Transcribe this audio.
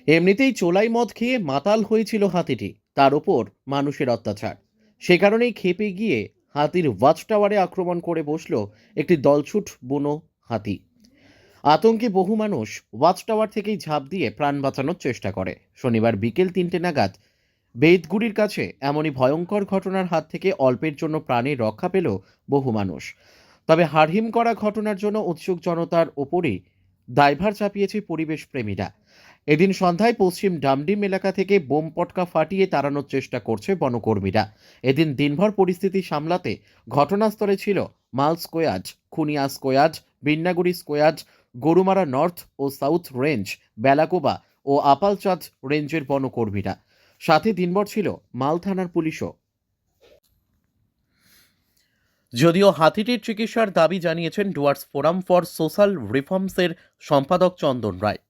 এমনিতেই চোলাই মদ খেয়ে মাতাল হয়েছিল হাতিটি, তার ওপর মানুষের অত্যাচার। সে কারণেই ক্ষেপে গিয়ে হাতির ওয়াচ টাওয়ারে আক্রমণ করে বসল একটি দলছুট বুনো হাতি। আতঙ্কে বহু মানুষ ওয়াচ টাওয়ার থেকেই ঝাঁপ দিয়ে প্রাণ বাঁচানোর চেষ্টা করে। শনিবার বিকেল 3টে নাগাদ বেইতগুড়ির কাছে এমনই ভয়ঙ্কর ঘটনার হাত থেকে অল্পের জন্য প্রাণে রক্ষা পেল বহু মানুষ। তবে হাড়হিম করা ঘটনার জন্য উৎসুক জনতার ওপরই দায়ভার চাপিয়েছে পরিবেশ প্রেমীরা। এদিন সন্ধ্যায় পশ্চিম ডামডিম এলাকা থেকে বোম পটকা ফাটিয়ে তাড়ানোর চেষ্টা করছে বনকর্মীরা। এদিন দিনভর পরিস্থিতি সামলাতে ঘটনাস্থলে ছিল Mal squad, Khunia squad, Binnaguri squad, Gorumara north ও সাউথ রেঞ্জ, বেলাকোবা ও আপালচাঁদ রেঞ্জের বনকর্মীরা। সাথে দিনভর ছিল মাল থানার পুলিশও। যদিও হাতিটির চিকিৎসার দাবি জানিয়েছেন ডুয়ার্স ফোরাম ফর সোশ্যাল রিফর্মসের সম্পাদক চন্দন রায়।